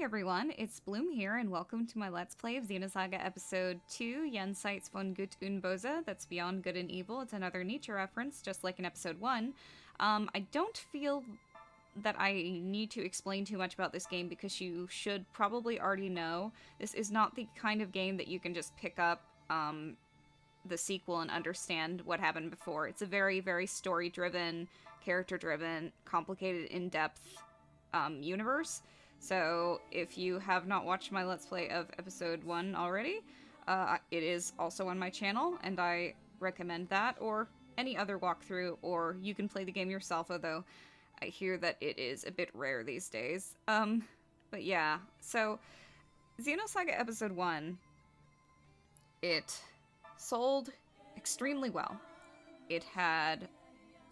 everyone, it's Bloom here, and welcome to my Let's Play of Xenosaga Episode II, Jenseits von Gut und Böse. That's Beyond Good and Evil. It's another Nietzsche reference, just like in Episode 1. I don't feel that I need to explain too much about this game because you should probably already know. This is not the kind of game that you can just pick up the sequel and understand what happened before. It's a very, very story-driven, character-driven, complicated, in-depth universe. So if you have not watched my Let's Play of Episode 1 already, it is also on my channel, and I recommend that, or any other walkthrough, or you can play the game yourself, although I hear that it is a bit rare these days. But yeah, so Xenosaga Episode 1, it sold extremely well. It had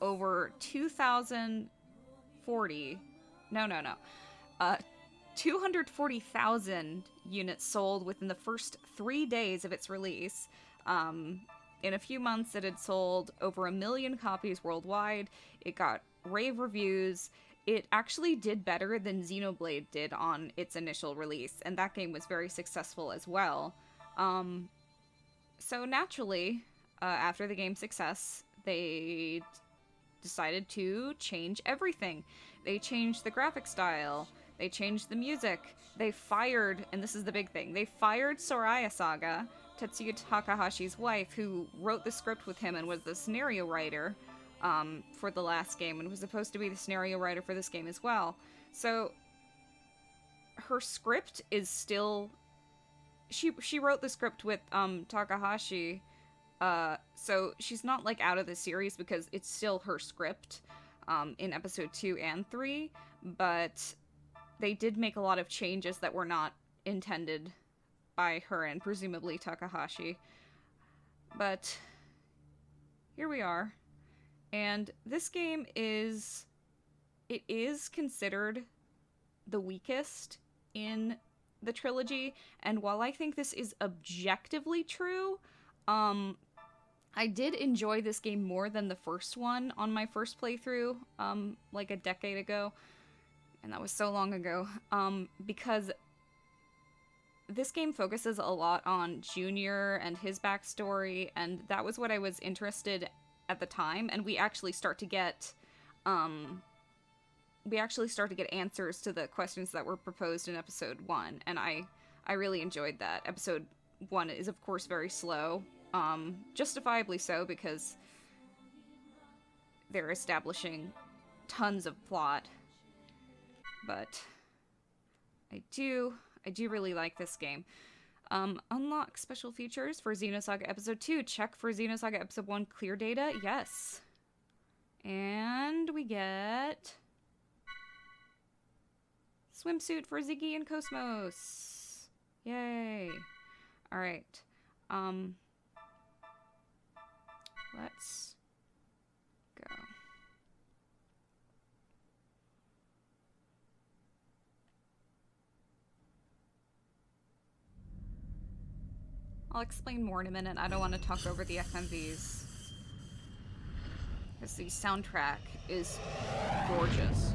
over 240,000 units sold within the first 3 days of its release. In a few months, it had sold over 1 million copies worldwide. It got rave reviews. It actually did better than Xenoblade did on its initial release, and that game was very successful as well. So naturally, after the game's success, they decided to change everything. They changed the graphic style. They changed the music. They fired, and this is the big thing, they fired Soraya Saga, Tetsuya Takahashi's wife, who wrote the script with him and was the scenario writer for the last game, and was supposed to be the scenario writer for this game as well. So her script is still... She wrote the script with Takahashi, so she's not, like, out of the series because it's still her script in Episode 2 and 3, but they did make a lot of changes that were not intended by her and presumably Takahashi. But here we are. And this game is considered the weakest in the trilogy, and while I think this is objectively true, I did enjoy this game more than the first one on my first playthrough, like a decade ago. And that was so long ago, because this game focuses a lot on Junior and his backstory, and that was what I was interested at the time, and we actually start to get answers to the questions that were proposed in Episode 1, and I really enjoyed that. Episode 1 is, of course, very slow, justifiably so, because they're establishing tons of plot. But I do really like this game. Unlock special features for Xenosaga Episode 2. Check for Xenosaga Episode 1 clear data. Yes. And we get swimsuit for Ziggy and Cosmos. Yay. Alright. Let's go. I'll explain more in a minute. I don't want to talk over the FMVs, because the soundtrack is gorgeous.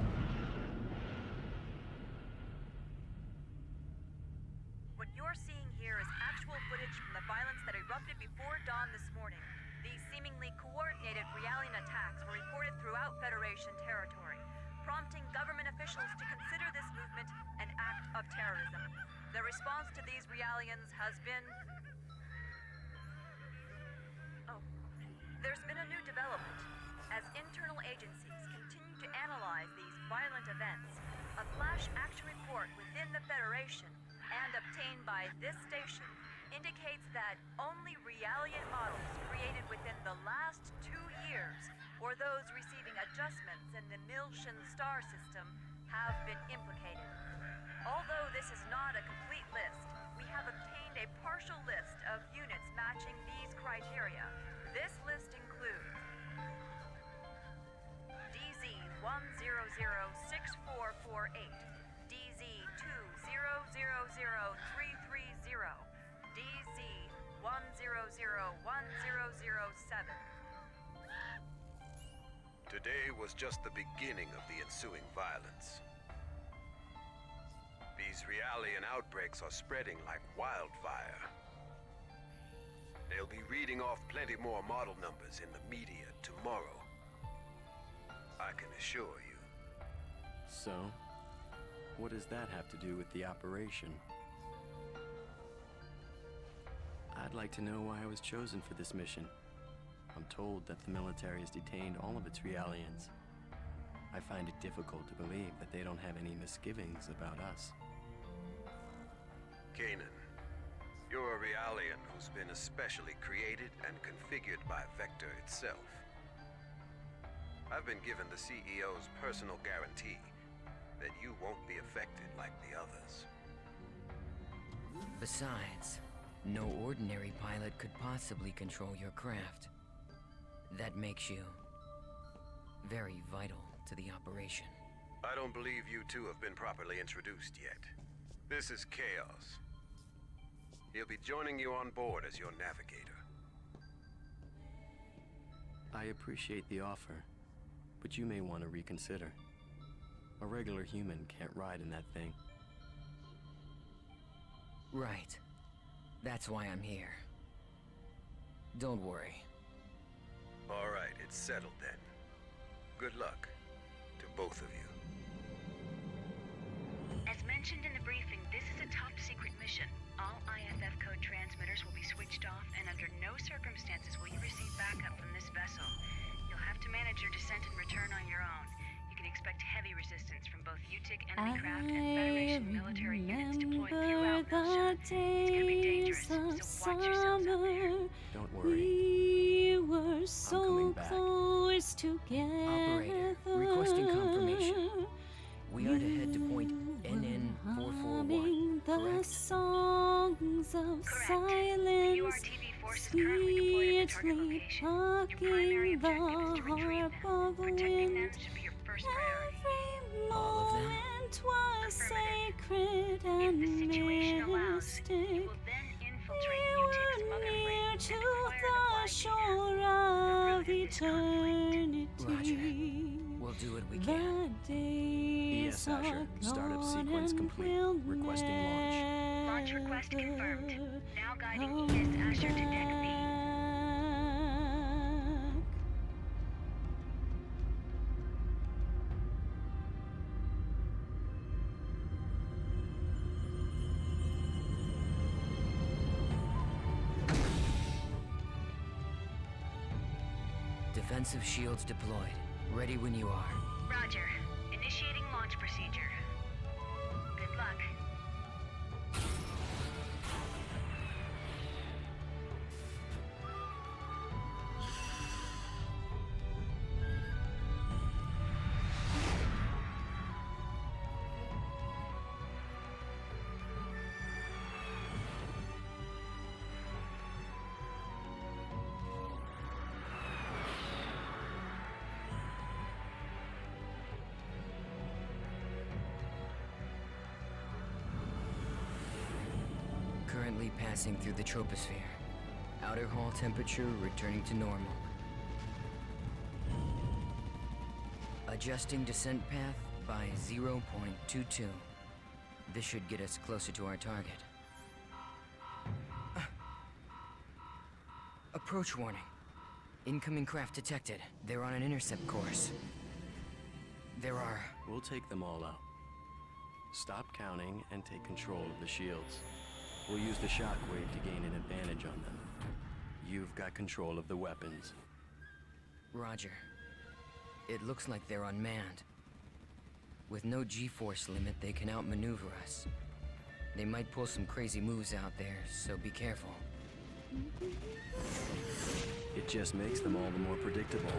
What you're seeing here is actual footage from the violence that erupted before dawn this morning. These seemingly coordinated Realian attacks were reported throughout Federation territory, prompting government officials to consider this movement an act of terrorism. The response to these Realians has been... There's been a new development. As internal agencies continue to analyze these violent events, a flash action report within the Federation and obtained by this station indicates that only Realian models created within the last 2 years, or those receiving adjustments in the Miltian star system, have been implicated. Although this is not a complete list, we have obtained a partial list of units matching these criteria. This list includes DZ-1006448, DZ-2000330, DZ-1001007. Today was just the beginning of the ensuing violence. Be These Realian outbreaks are spreading like wildfire. They'll be reading off plenty more model numbers in the media tomorrow. I can assure you. So, what does that have to do with the operation? I'd like to know why I was chosen for this mission. I'm told that the military has detained all of its Realians. I find it difficult to believe that they don't have any misgivings about us. Canaan, you're a Realian who's been especially created and configured by Vector itself. I've been given the CEO's personal guarantee that you won't be affected like the others. Besides, no ordinary pilot could possibly control your craft. That makes you very vital to the operation. I don't believe you two have been properly introduced yet. This is Chaos. He'll be joining you on board as your navigator. I appreciate the offer, but you may want to reconsider. A regular human can't ride in that thing. Right. That's why I'm here. Don't worry. All right, it's settled then. Good luck to both of you. As mentioned in the briefing, this is a top-secret mission. All IFF code transmitters will be switched off, and under no circumstances will you receive backup from this vessel. You'll have to manage your descent and return on your own. You can expect heavy resistance from both UTIC enemy craft and Federation military units deployed throughout Miltia. It's gonna be dangerous, so watch yourselves out there. Don't worry. We were so coming back. close together. Operator, requesting confirmation. We are to head to point NN441, The correct? songs of Correct. The silence, URTV force is currently deployed at the target sweetly location. Your primary plucking objective is to the retrieve harp them. of the Protecting them wind. should be your first priority. Every All of them? moment was Affirmative. sacred If and the situation allows, mystic. you will then infiltrate You UTIC's were mother near fleet to and acquire the the shore the of root in this conflict. eternity. We'll do what we can. The days Yes, Asher. are Startup gone sequence and complete. will Requesting launch. Launch request confirmed. never Now guiding come ES Asher to deck B. back. Defensive shields deployed. Ready when you are. Roger. Initiating launch procedure. Good luck. Currently passing through the troposphere. Outer hull temperature returning to normal. Adjusting descent path by 0.22. This should get us closer to our target. Approach warning. Incoming craft detected. They're on an intercept course. There are... We'll take them all out. Stop counting and take control of the shields. We'll use the shockwave to gain an advantage on them. You've got control of the weapons. Roger. It looks like they're unmanned. With no G-force limit, they can outmaneuver us. They might pull some crazy moves out there, so be careful. It just makes them all the more predictable.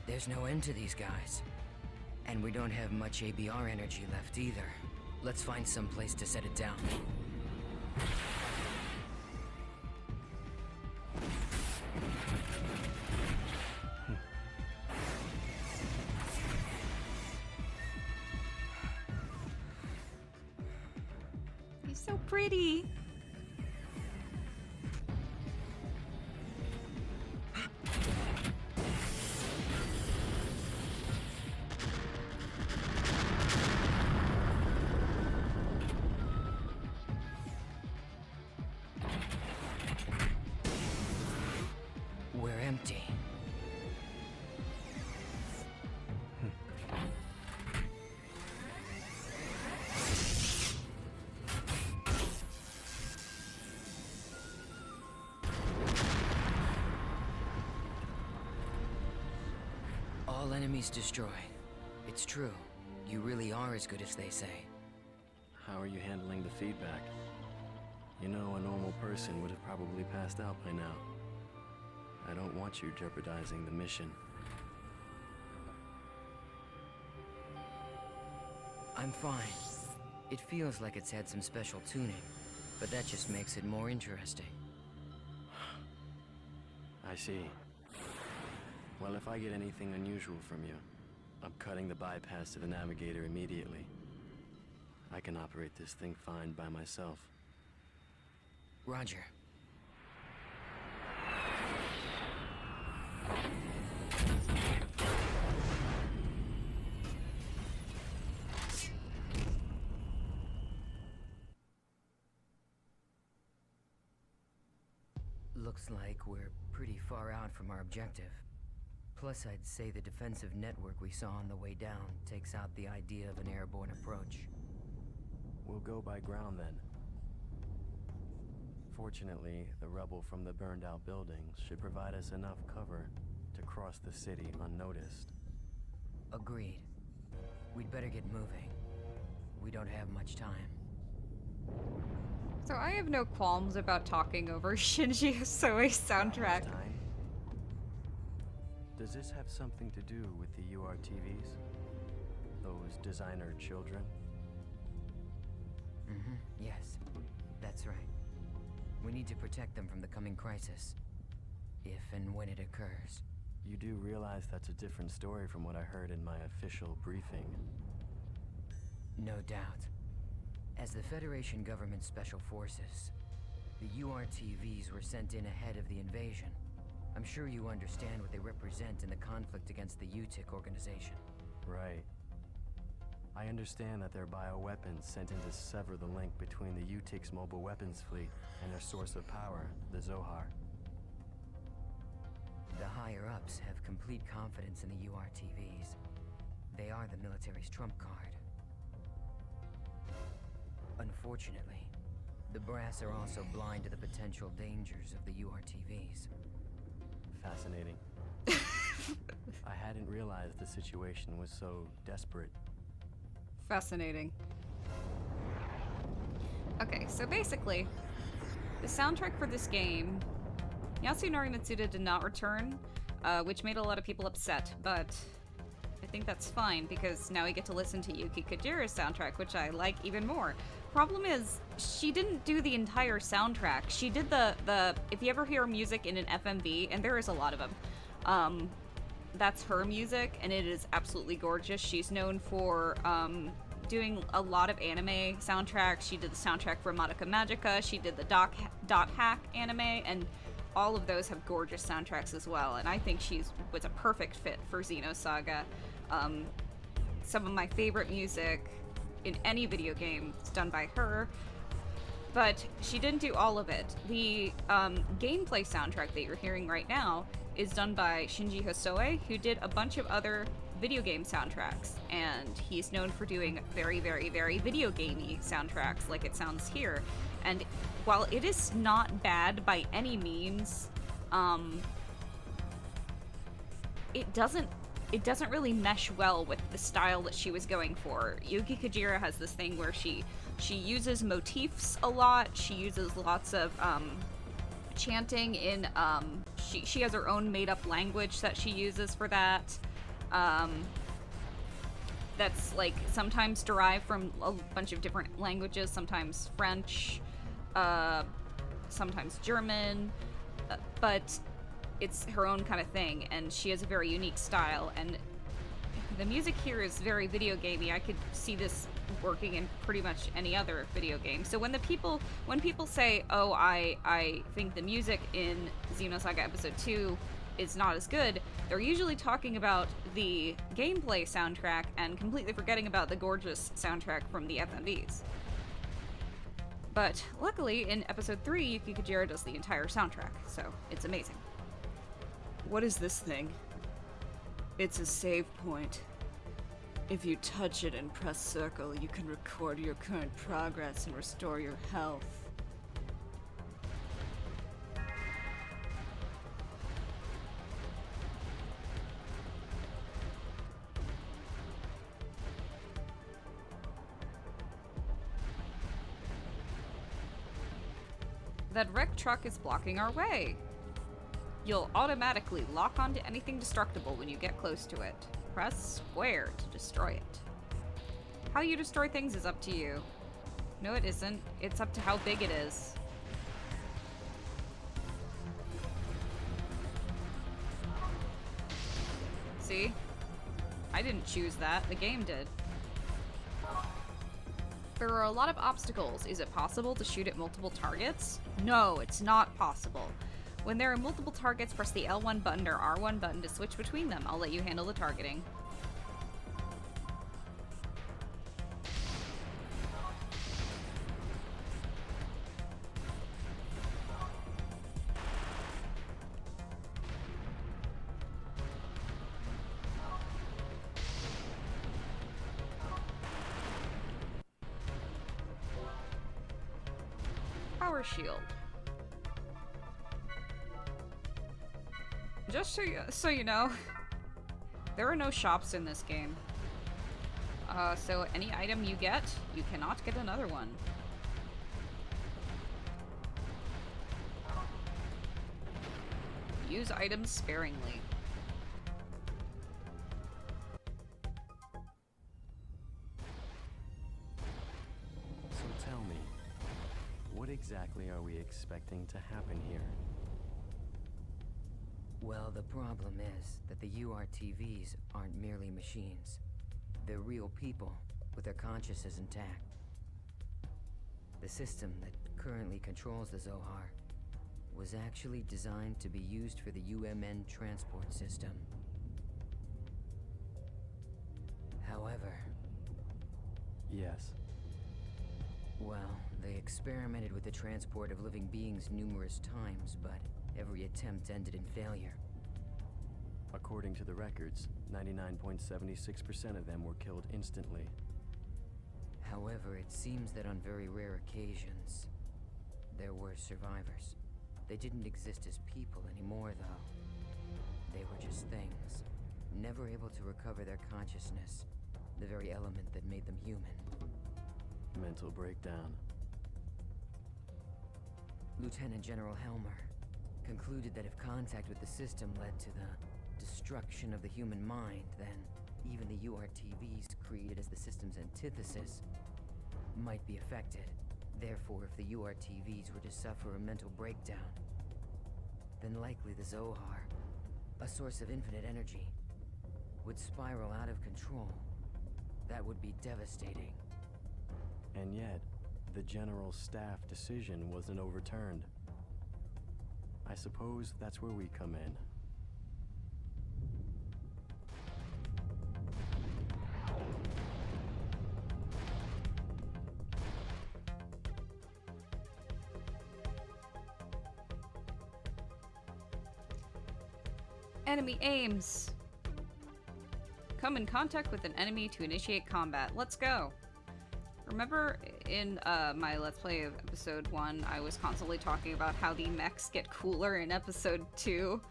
There's no end to these guys. And we don't have much ABR energy left either. Let's find some place to set it down. He's so pretty. We're empty. All enemies destroyed. It's true. You really are as good as they say. How are you handling the feedback? You know, a normal person would have probably passed out by now. I don't want you jeopardizing the mission. I'm fine. It feels like it's had some special tuning, but that just makes it more interesting. I see. Well, if I get anything unusual from you, I'm cutting the bypass to the navigator immediately. I can operate this thing fine by myself. Roger. Looks like we're pretty far out from our objective. Plus, I'd say the defensive network we saw on the way down takes out the idea of an airborne approach. We'll go by ground then. Fortunately, the rubble from the burned-out buildings should provide us enough cover to cross the city unnoticed. Agreed. We'd better get moving. We don't have much time. So I have no qualms about talking over Shinji Hosoe's soundtrack. Time? Does this have something to do with the URTVs? Those designer children? Yes. That's right. We need to protect them from the coming crisis. If and when it occurs. You do realize that's a different story from what I heard in my official briefing. No doubt. As the Federation government special forces, the URTVs were sent in ahead of the invasion. I'm sure you understand what they represent in the conflict against the UTIC organization. Right. I understand that they're bioweapons sent in to sever the link between the UTIC's mobile weapons fleet and their source of power, the Zohar. The higher-ups have complete confidence in the URTVs. They are the military's trump card. Unfortunately, the brass are also blind to the potential dangers of the URTVs. Fascinating. I hadn't realized the situation was so desperate. Fascinating. Okay, so basically, the soundtrack for this game, Yasunori Mitsuda did not return, which made a lot of people upset, but I think that's fine, because now we get to listen to Yuki Kajira's soundtrack, which I like even more. Problem is, she didn't do the entire soundtrack. She did the if you ever hear music in an FMV, and there is a lot of them, that's her music, and it is absolutely gorgeous. She's known for doing a lot of anime soundtracks. She did the soundtrack for Madoka Magica, she did the Dot Hack anime, and all of those have gorgeous soundtracks as well, and I think she was a perfect fit for Xenosaga. Some of my favorite music in any video game is done by her, but she didn't do all of it. The gameplay soundtrack that you're hearing right now is done by Shinji Hosoe, who did a bunch of other video game soundtracks, and he's known for doing very, very, very video gamey soundtracks, like it sounds here. And while it is not bad by any means, it doesn't really mesh well with the style that she was going for. Yuki Kajira has this thing where she uses motifs a lot. She uses lots of chanting in she has her own made-up language that she uses for that. That's like sometimes derived from a bunch of different languages, sometimes French, sometimes German, but it's her own kind of thing, and she has a very unique style, and the music here is very video gamey. I could see this working in pretty much any other video game. So when people say, oh, I think the music in Xenosaga Episode II is not as good, they're usually talking about the gameplay soundtrack and completely forgetting about the gorgeous soundtrack from the FMVs. But luckily, in Episode 3, Yuki Kojiro does the entire soundtrack, so it's amazing. What is this thing? It's a save point. If you touch it and press circle, you can record your current progress and restore your health. That wrecked truck is blocking our way. You'll automatically lock onto anything destructible when you get close to it. Press square to destroy it. How you destroy things is up to you. No, it isn't. It's up to how big it is. See? I didn't choose that. The game did. There are a lot of obstacles. Is it possible to shoot at multiple targets? No, it's not possible. When there are multiple targets, press the L1 button or R1 button to switch between them. I'll let you handle the targeting. Power shield. Just so you know, there are no shops in this game. So any item you get, you cannot get another one. Use items sparingly. So tell me, what exactly are we expecting to happen here? Well, the problem is that the URTVs aren't merely machines. They're real people, with their consciousness intact. The system that currently controls the Zohar was actually designed to be used for the UMN transport system. However... Yes. Well, they experimented with the transport of living beings numerous times, but every attempt ended in failure. According to the records, 99.76% of them were killed instantly. However, it seems that on very rare occasions, there were survivors. They didn't exist as people anymore, though. They were just things, never able to recover their consciousness, the very element that made them human. Mental breakdown. Lieutenant General Helmer concluded that if contact with the system led to the destruction of the human mind, then even the URTVs, created as the system's antithesis, might be affected. Therefore, if the URTVs were to suffer a mental breakdown, then likely the Zohar, a source of infinite energy, would spiral out of control. That would be devastating. And yet, the General Staff decision wasn't overturned. I suppose that's where we come in. Enemy aims. Come in contact with an enemy to initiate combat. Let's go. Remember in my Let's Play of Episode 1, I was constantly talking about how the mechs get cooler in Episode 2,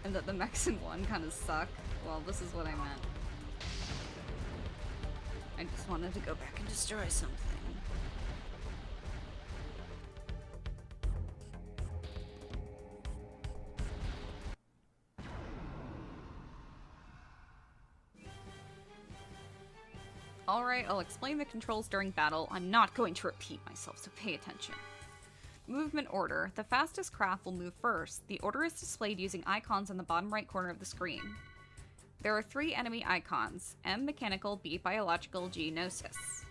and that the mechs in 1 kind of suck? Well, this is what I meant. I just wanted to go back and destroy something. Alright, I'll explain the controls during battle. I'm not going to repeat myself, so pay attention. Movement order. The fastest craft will move first. The order is displayed using icons on the bottom right corner of the screen. There are 3 enemy icons: M mechanical, B biological, G gnosis.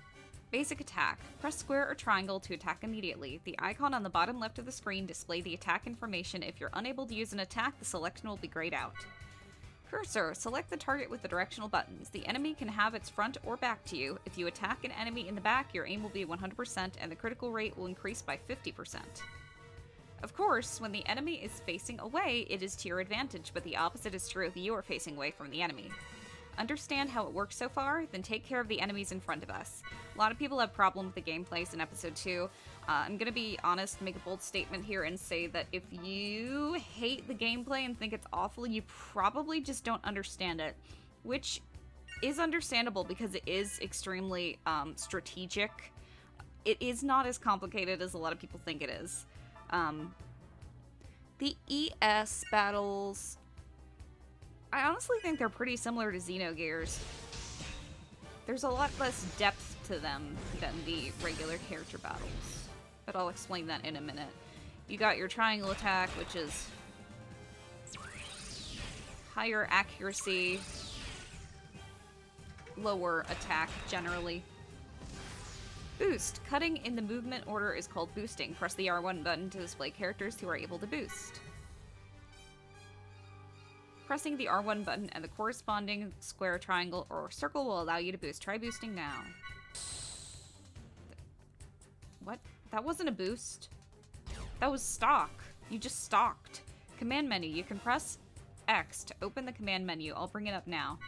Basic attack. Press square or triangle to attack immediately. The icon on the bottom left of the screen displays the attack information. If you're unable to use an attack, the selection will be grayed out. Cursor. Select the target with the directional buttons. The enemy can have its front or back to you. If you attack an enemy in the back, your aim will be 100% and the critical rate will increase by 50%. Of course, when the enemy is facing away, it is to your advantage, but the opposite is true if you are facing away from the enemy. Understand how it works so far? Then take care of the enemies in front of us. A lot of people have problems with the gameplays in Episode 2. I'm gonna be honest, make a bold statement here and say that if you hate the gameplay and think it's awful, you probably just don't understand it. Which is understandable because it is extremely strategic. It is not as complicated as a lot of people think it is. The ES battles, I honestly think they're pretty similar to Xenogears. There's a lot less depth to them than the regular character battles, but I'll explain that in a minute. You got your triangle attack, which is higher accuracy, lower attack generally. Boost. Cutting in the movement order is called boosting. Press the R1 button to display characters who are able to boost. Pressing the R1 button and the corresponding square, triangle, or circle will allow you to boost. Try boosting now. What? That wasn't a boost. That was stock. You just stocked. Command menu. You can press X to open the command menu. I'll bring it up now.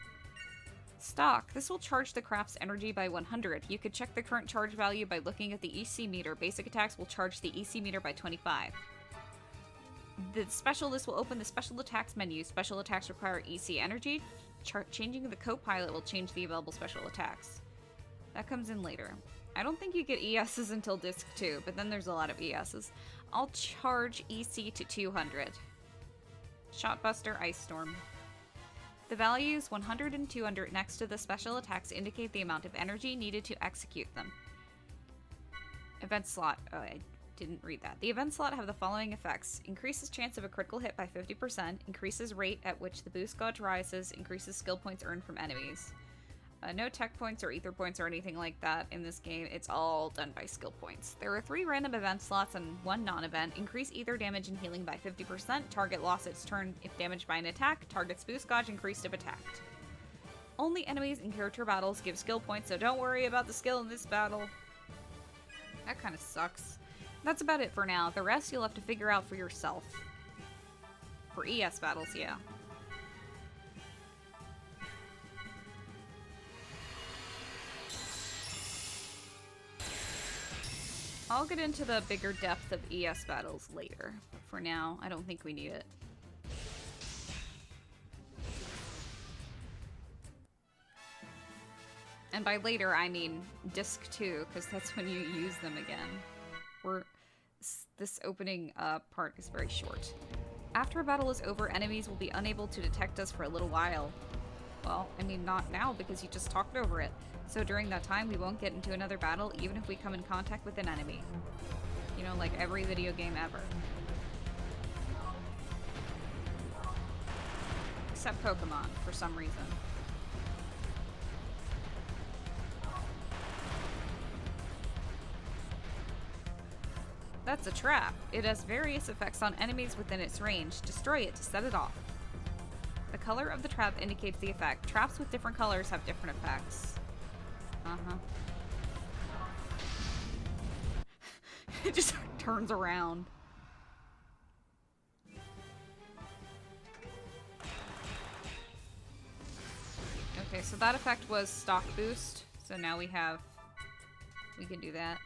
Stock. This will charge the craft's energy by 100. You could check the current charge value by looking at the EC meter. Basic attacks will charge the EC meter by 25. The specialist will open the special attacks menu. Special attacks require EC energy. Changing the co-pilot will change the available special attacks. That comes in later. I don't think you get ESs until Disc 2, but then there's a lot of ESs. I'll charge EC to 200. Shotbuster, Ice Storm. The values 100 and 200 next to the special attacks indicate the amount of energy needed to execute them. Event slot. Oh, I didn't read that. The event slot have the following effects. Increases chance of a critical hit by 50%, increases rate at which the boost gauge rises, increases skill points earned from enemies. No tech points or ether points or anything like that in this game. It's all done by skill points. There are 3 random event slots and 1 non-event. Increase ether damage and healing by 50%. Target lost its turn if damaged by an attack. Target's boost gauge increased if attacked. Only enemies in character battles give skill points, so don't worry about the skill in this battle. That kind of sucks. That's about it for now. The rest you'll have to figure out for yourself. For ES battles, yeah. I'll get into the bigger depth of ES battles later, but for now, I don't think we need it. And by later, I mean Disc 2, because that's when you use them again. This opening part is very short. After a battle is over, enemies will be unable to detect us for a little while. Well, I mean, not now, because you just talked over it. So during that time, we won't get into another battle, even if we come in contact with an enemy. You know, like every video game ever. Except Pokemon, for some reason. That's a trap. It has various effects on enemies within its range. Destroy it to set it off. The color of the trap indicates the effect. Traps with different colors have different effects. It just turns around. Okay, so that effect was stock boost. So now we can do that.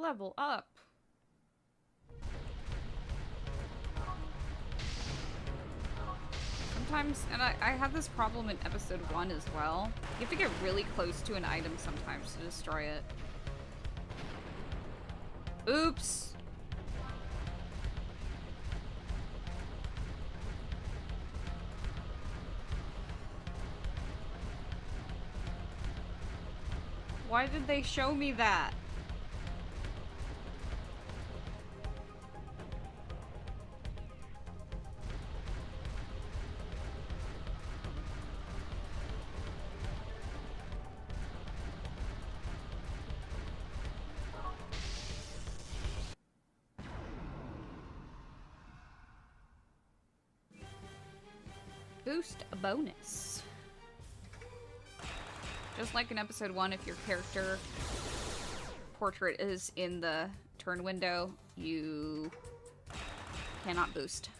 Level up. Sometimes, and I have this problem in episode 1 as well. You have to get really close to an item sometimes to destroy it. Oops! Why did they show me that? Boost a bonus. Just like in episode 1, if your character portrait is in the turn window, you cannot boost.